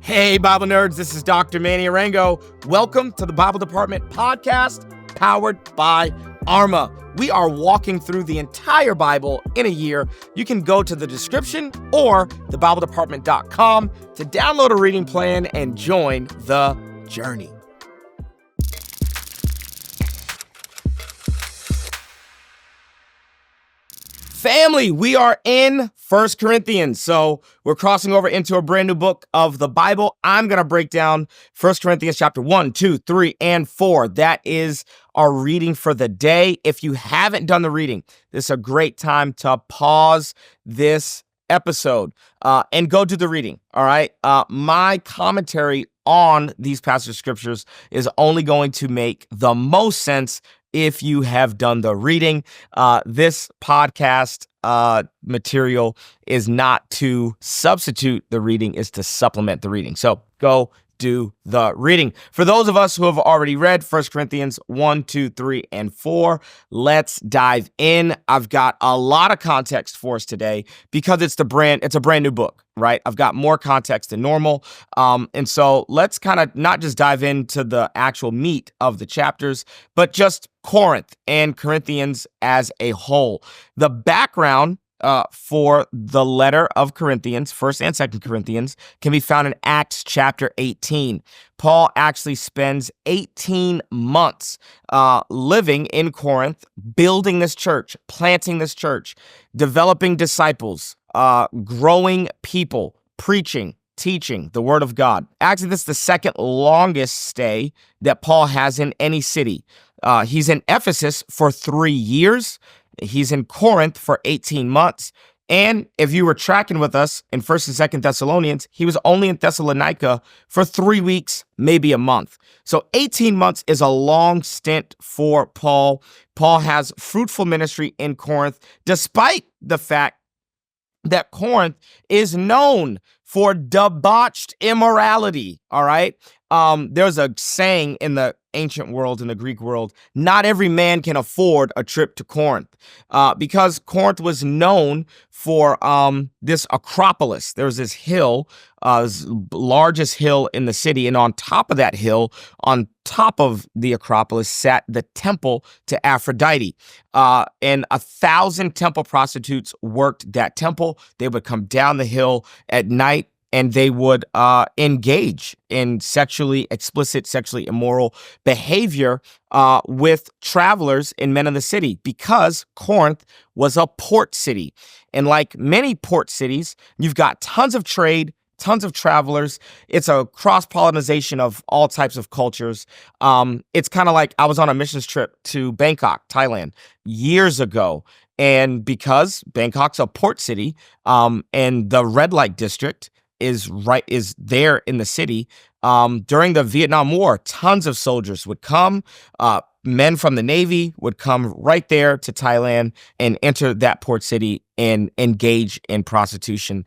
Hey, Bible nerds, this is Dr. Manny Arango. Welcome to the Bible Department podcast powered by Arma. We are walking through the entire Bible in a year. You can go to the description or thebibledepartment.com to download a reading plan and join the journey. Family, we are in 1 Corinthians. So we're crossing over into a brand new book of the Bible. I'm going to break down 1 Corinthians chapter 1, 2, 3, and 4. That is our reading for the day. If you haven't done the reading, this is a great time to pause this episode and go do the reading. All right. My commentary on these passage of scriptures is only going to make the most sense if you have done the reading. This podcast material is not to substitute the reading, is to supplement the reading. So go do the reading. For those of us who have already read 1 Corinthians 1, 2, 3, and 4, let's dive in. I've got a lot of context for us today because it's a brand new book, right? I've got more context than normal. And so let's kind of not just dive into the actual meat of the chapters, but just Corinth and Corinthians as a whole. The background for the letter of Corinthians, 1st and 2nd Corinthians, can be found in Acts chapter 18. Paul actually spends 18 months living in Corinth, building this church, planting this church, developing disciples, growing people, preaching, teaching the word of God. Actually, this is the second longest stay that Paul has in any city. He's in Ephesus for 3 years. He's in Corinth for 18 months. And if you were tracking with us in 1st and 2nd Thessalonians, he was only in Thessalonica for 3 weeks, maybe a month. So 18 months is a long stint for Paul. Paul has fruitful ministry in Corinth, despite the fact that Corinth is known for debauched immorality. All right. There's a saying in the ancient world, in the Greek world, not every man can afford a trip to Corinth, because Corinth was known for this Acropolis. There was this hill, largest hill in the city, and on top of that hill, on top of the Acropolis, sat the temple to Aphrodite. And 1,000 temple prostitutes worked that temple. They would come down the hill at night, and they would engage in sexually explicit, sexually immoral behavior with travelers and men in the city, because Corinth was a port city. And like many port cities, you've got tons of trade, tons of travelers. It's a cross-pollination of all types of cultures. It's kind of like I was on a missions trip to Bangkok, Thailand, years ago. And because Bangkok's a port city, and the red light district is there in the city. During the Vietnam War, tons of soldiers would come. Men from the Navy would come right there to Thailand and enter that port city and engage in prostitution.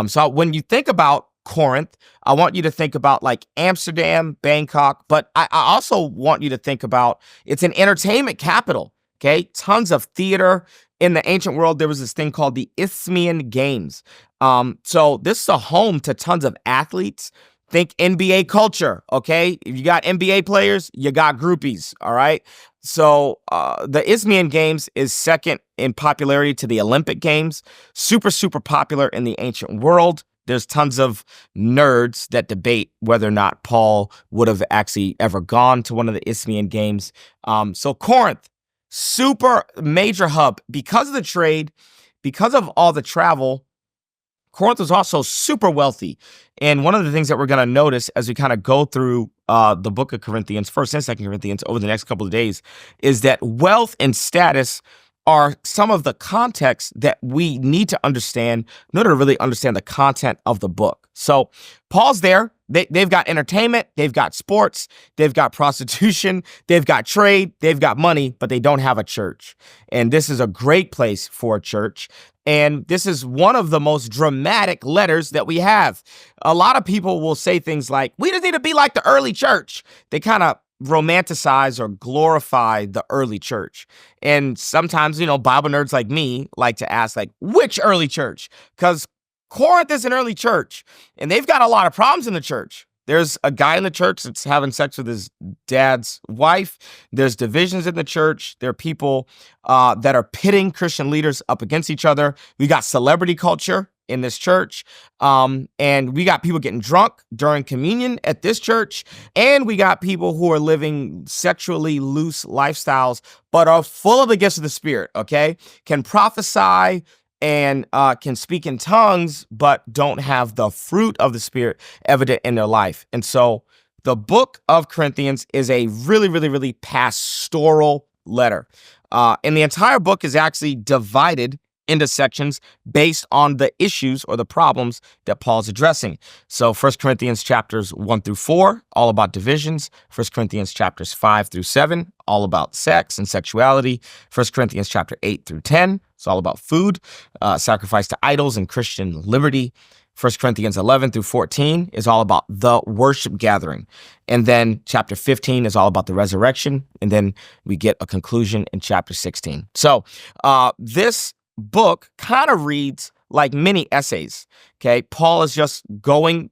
So when you think about Corinth, I want you to think about like Amsterdam, Bangkok, but I also want you to think about it's an entertainment capital. Okay, tons of theater. In the ancient world, there was this thing called the Isthmian Games. So this is a home to tons of athletes. Think NBA culture, okay? If you got NBA players, you got groupies, all right? So the Isthmian Games is second in popularity to the Olympic Games. Super, super popular in the ancient world. There's tons of nerds that debate whether or not Paul would have actually ever gone to one of the Isthmian Games. So Corinth, super major hub because of the trade, because of all the travel. Corinth was also super wealthy. And one of the things that we're going to notice as we kind of go through the book of Corinthians, 1st and 2nd Corinthians, over the next couple of days, is that wealth and status are some of the context that we need to understand in order to really understand the content of the book. So Paul's there. They've got entertainment, they've got sports, they've got prostitution, they've got trade, they've got money, but they don't have a church. And this is a great place for a church. And this is one of the most dramatic letters that we have. A lot of people will say things like, we just need to be like the early church. They kind of romanticize or glorify the early church. And sometimes, Bible nerds like me like to ask, like, which early church? Because Corinth is an early church, and they've got a lot of problems in the church. There's a guy in the church that's having sex with his dad's wife. There's divisions in the church. There are people that are pitting Christian leaders up against each other. We got celebrity culture in this church. And we got people getting drunk during communion at this church. And we got people who are living sexually loose lifestyles, but are full of the gifts of the Spirit, okay? Can prophesy and can speak in tongues, but don't have the fruit of the Spirit evident in their life. And so the book of Corinthians is a really, really, really pastoral letter. And the entire book is actually divided into sections based on the issues or the problems that Paul's addressing. So 1 Corinthians chapters 1 through 4, all about divisions. 1 Corinthians chapters 5 through 7, all about sex and sexuality. 1 Corinthians chapter 8 through 10, it's all about food, sacrifice to idols, and Christian liberty. 1 Corinthians 11 through 14 is all about the worship gathering. And then chapter 15 is all about the resurrection. And then we get a conclusion in chapter 16. So this book kind of reads like mini essays. Okay, Paul is just going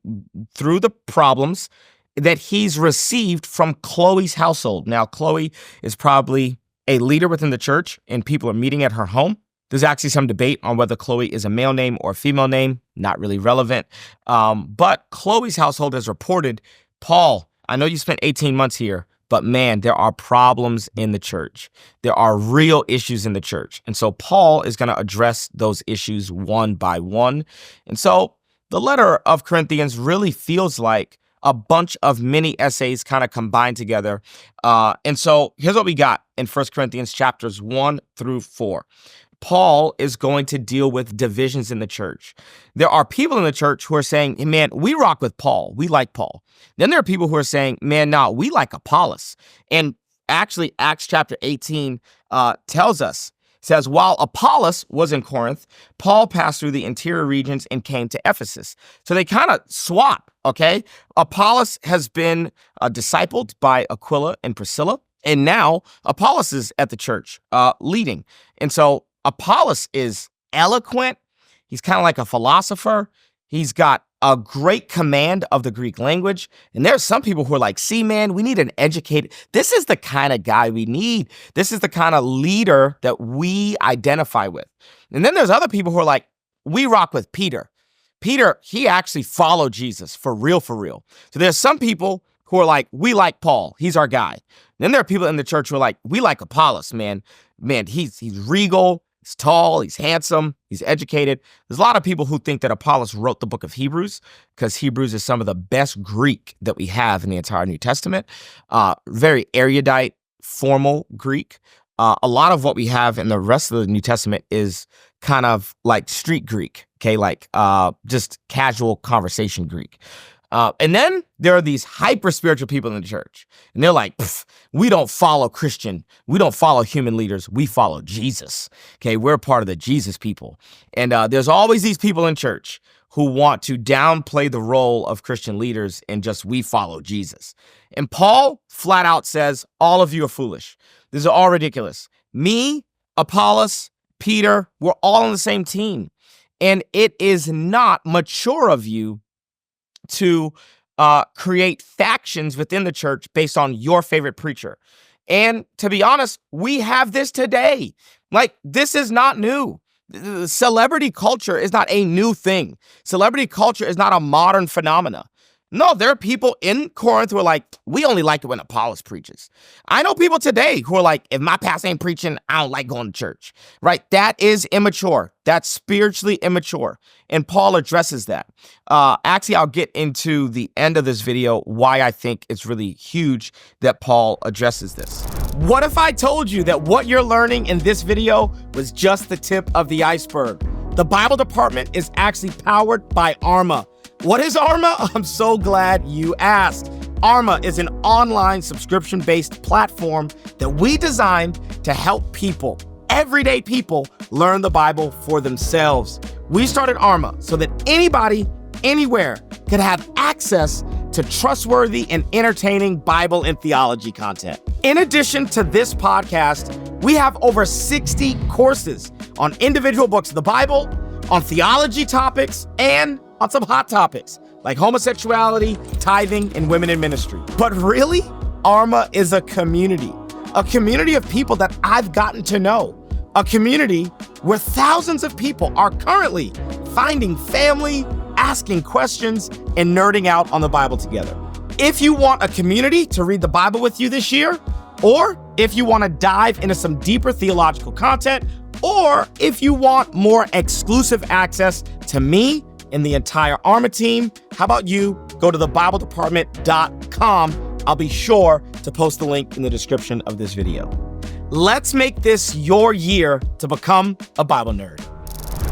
through the problems that he's received from Chloe's household. Now, Chloe is probably a leader within the church, and people are meeting at her home. There's actually some debate on whether Chloe is a male name or a female name. Not really relevant. But Chloe's household has reported, Paul, I know you spent 18 months here, but man, there are problems in the church. There are real issues in the church. And so Paul is going to address those issues one by one. And so the letter of Corinthians really feels like a bunch of mini essays kind of combined together. And so here's what we got in 1 Corinthians chapters 1 through 4. Paul is going to deal with divisions in the church. There are people in the church who are saying, hey, man, we rock with Paul. We like Paul. Then there are people who are saying, man, no, we like Apollos. And actually, Acts chapter 18 tells us, says, while Apollos was in Corinth, Paul passed through the interior regions and came to Ephesus. So they kind of swap, okay? Apollos has been discipled by Aquila and Priscilla, and now Apollos is at the church leading. And so Apollos is eloquent. He's kind of like a philosopher. He's got a great command of the Greek language. And there are some people who are like, see, man, we need an educated. This is the kind of guy we need. This is the kind of leader that we identify with. And then there's other people who are like, we rock with Peter. Peter, he actually followed Jesus for real, for real. So there's some people who are like, we like Paul. He's our guy. Then there are people in the church who are like, we like Apollos, man. Man, he's regal. He's tall, he's handsome, he's educated. There's a lot of people who think that Apollos wrote the book of Hebrews because Hebrews is some of the best Greek that we have in the entire New Testament. Very erudite, formal Greek. A lot of what we have in the rest of the New Testament is kind of like street Greek, okay? Like just casual conversation Greek. And then there are these hyper spiritual people in the church, and they're like, we don't follow we don't follow human leaders. We follow Jesus. Okay. We're part of the Jesus people. And there's always these people in church who want to downplay the role of Christian leaders and just, we follow Jesus. And Paul flat out says, all of you are foolish. This is all ridiculous. Me, Apollos, Peter, we're all on the same team. And it is not mature of you to create factions within the church based on your favorite preacher. And to be honest, we have this today. Like, this is not new. Celebrity culture is not a new thing. Celebrity culture is not a modern phenomena. No, there are people in Corinth who are like, we only like it when Apollos preaches. I know people today who are like, if my pastor ain't preaching, I don't like going to church, right? That is immature. That's spiritually immature. And Paul addresses that. Actually, I'll get into the end of this video why I think it's really huge that Paul addresses this. What if I told you that what you're learning in this video was just the tip of the iceberg? The Bible department is actually powered by Arma. What is Arma? I'm so glad you asked. Arma is an online subscription-based platform that we designed to help people, everyday people, learn the Bible for themselves. We started Arma so that anybody, anywhere, could have access to trustworthy and entertaining Bible and theology content. In addition to this podcast, we have over 60 courses on individual books of the Bible, on theology topics and on some hot topics like homosexuality, tithing, and women in ministry. But really, Arma is a community of people that I've gotten to know, a community where thousands of people are currently finding family, asking questions, and nerding out on the Bible together. If you want a community to read the Bible with you this year, or if you want to dive into some deeper theological content, or if you want more exclusive access to me and the entire Arma team, how about you go to thebibledepartment.com. I'll be sure to post the link in the description of this video. Let's make this your year to become a Bible nerd.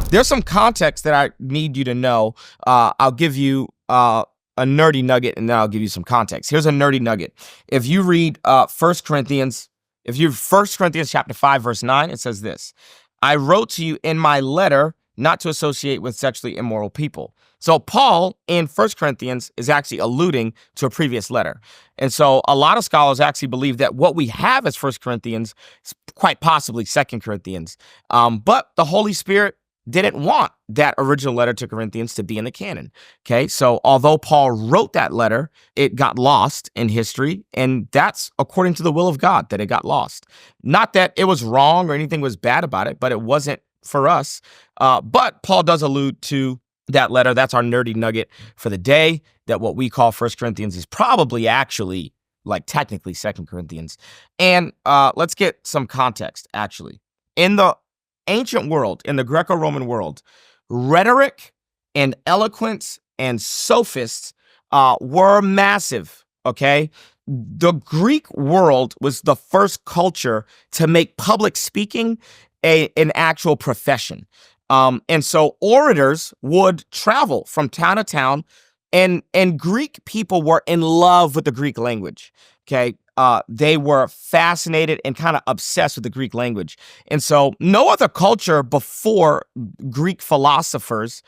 There's some context that I need you to know. I'll give you a nerdy nugget, and then I'll give you some context. Here's a nerdy nugget. If you read 1 Corinthians chapter 5, verse 9, it says this: I wrote to you in my letter not to associate with sexually immoral people. So Paul in 1 Corinthians is actually alluding to a previous letter. And so a lot of scholars actually believe that what we have as 1 Corinthians is quite possibly 2 Corinthians. But the Holy Spirit didn't want that original letter to Corinthians to be in the canon. Okay, so although Paul wrote that letter, it got lost in history, and that's according to the will of God that it got lost. Not that it was wrong or anything was bad about it, but it wasn't for us. But Paul does allude to that letter. That's our nerdy nugget for the day, that what we call 1 Corinthians is probably actually, like, technically 2 Corinthians. And let's get some context, actually. In the ancient world, in the Greco-Roman world, rhetoric and eloquence and sophists were massive, okay? The Greek world was the first culture to make public speaking an actual profession. And so orators would travel from town to town, and Greek people were in love with the Greek language, okay? They were fascinated and kind of obsessed with the Greek language. And so no other culture before Greek philosophers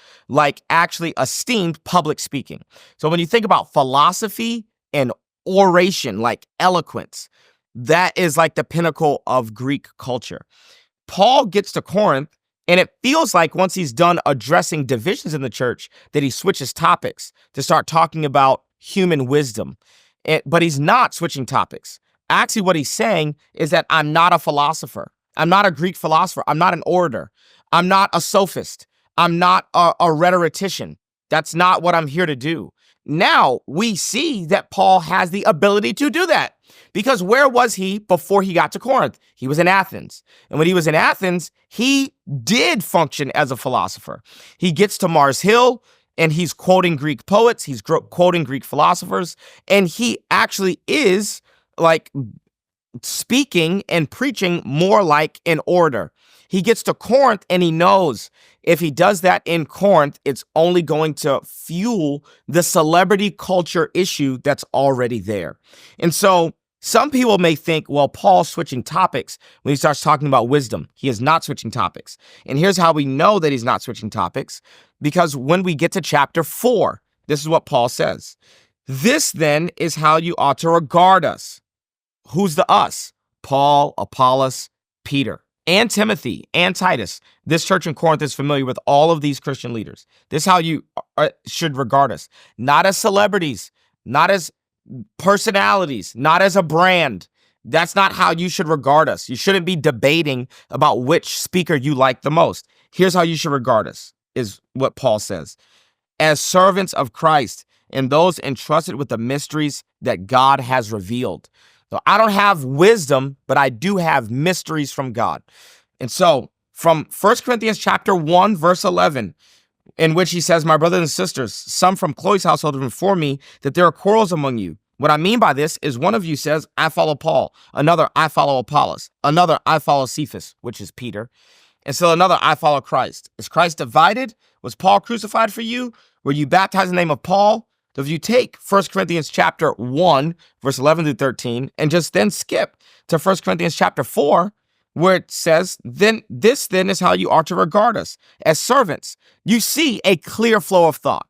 actually esteemed public speaking. So when you think about philosophy and oration, like eloquence, that is like the pinnacle of Greek culture. Paul gets to Corinth, and it feels like once he's done addressing divisions in the church that he switches topics to start talking about human wisdom. But he's not switching topics. Actually, what he's saying is that I'm not a philosopher. I'm not a Greek philosopher. I'm not an orator. I'm not a sophist. I'm not a rhetorician. That's not what I'm here to do. Now we see that Paul has the ability to do that, because where was he before he got to Corinth? He was in Athens. And when he was in Athens, he did function as a philosopher. He gets to Mars Hill, and he's quoting Greek poets, he's quoting Greek philosophers, and he actually is speaking and preaching more like an orator. He gets to Corinth, and he knows if he does that in Corinth, it's only going to fuel the celebrity culture issue that's already there. And so some people may think, well, Paul's switching topics when he starts talking about wisdom. He is not switching topics. And here's how we know that he's not switching topics, because when we get to chapter 4, this is what Paul says. This then is how you ought to regard us. Who's the us? Paul, Apollos, Peter, and Timothy, and Titus. This church in Corinth is familiar with all of these Christian leaders. This is how you should regard us. Not as celebrities, not as personalities, not as a brand. That's not how you should regard us. You shouldn't be debating about which speaker you like the most. Here's how you should regard us, is what Paul says. As servants of Christ and those entrusted with the mysteries that God has revealed. So I don't have wisdom, but I do have mysteries from God. And so from 1 Corinthians chapter 1, verse 11, in which he says, my brothers and sisters, some from Chloe's household have informed me that there are quarrels among you. What I mean by this is one of you says, I follow Paul. Another, I follow Apollos. Another, I follow Cephas, which is Peter. And still another, I follow Christ. Is Christ divided? Was Paul crucified for you? Were you baptized in the name of Paul? So if you take 1 Corinthians chapter 1, verse 11 through 13, and just then skip to 1 Corinthians chapter 4, where it says, then is how you are to regard us as servants. You see a clear flow of thought,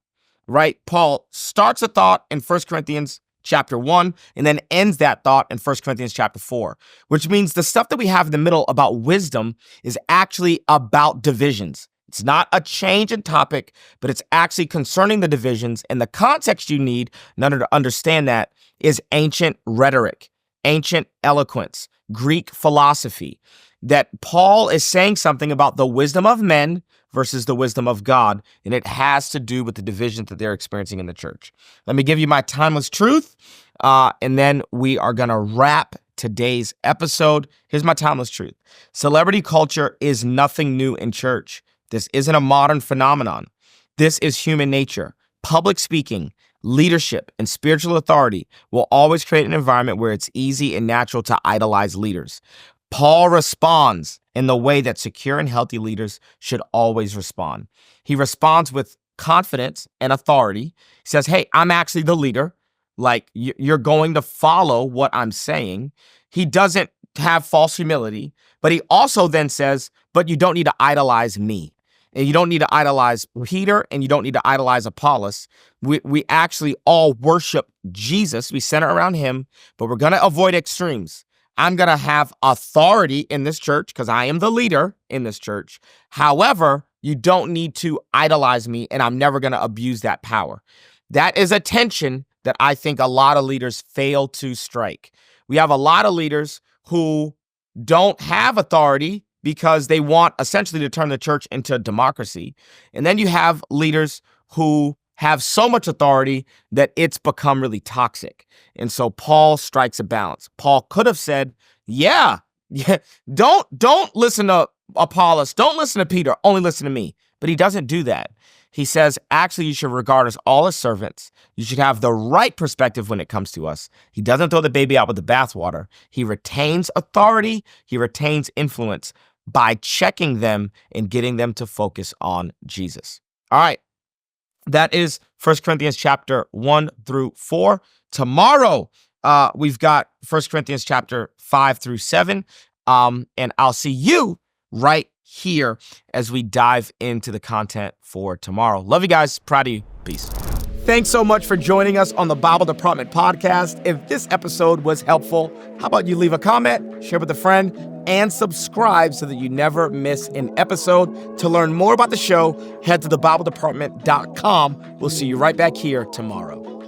right? Paul starts a thought in 1 Corinthians chapter 1 and then ends that thought in 1 Corinthians chapter 4, which means the stuff that we have in the middle about wisdom is actually about divisions. It's not a change in topic, but it's actually concerning the divisions. And the context you need in order to understand that is ancient rhetoric, ancient eloquence, Greek philosophy, that Paul is saying something about the wisdom of men versus the wisdom of God, and it has to do with the divisions that they're experiencing in the church. Let me give you my timeless truth, and then we are going to wrap today's episode. Here's my timeless truth. Celebrity culture is nothing new in church. This isn't a modern phenomenon. This is human nature. Public speaking, leadership, and spiritual authority will always create an environment where it's easy and natural to idolize leaders. Paul responds in the way that secure and healthy leaders should always respond. He responds with confidence and authority. He says, hey, I'm actually the leader. Like, you're going to follow what I'm saying. He doesn't have false humility, but he also then says, but you don't need to idolize me. And you don't need to idolize Peter, and you don't need to idolize Apollos. We actually all worship Jesus. We center around him, but we're going to avoid extremes. I'm going to have authority in this church because I am the leader in this church. However, you don't need to idolize me, and I'm never going to abuse that power. That is a tension that I think a lot of leaders fail to strike. We have a lot of leaders who don't have authority because they want essentially to turn the church into democracy. And then you have leaders who have so much authority that it's become really toxic. And so Paul strikes a balance. Paul could have said, yeah, don't listen to Apollos, don't listen to Peter, only listen to me. But he doesn't do that. He says, actually, you should regard us all as servants. You should have the right perspective when it comes to us. He doesn't throw the baby out with the bathwater. He retains authority. He retains influence by checking them and getting them to focus on Jesus. All right. That is 1 Corinthians chapter 1 through 4. Tomorrow, we've got 1 Corinthians chapter 5 through 7. And I'll see you right here as we dive into the content for tomorrow. Love you guys. Proud of you. Peace. Thanks so much for joining us on the Bible Department podcast. If this episode was helpful, how about you leave a comment, share with a friend, and subscribe so that you never miss an episode. To learn more about the show, head to thebibledepartment.com. We'll see you right back here tomorrow.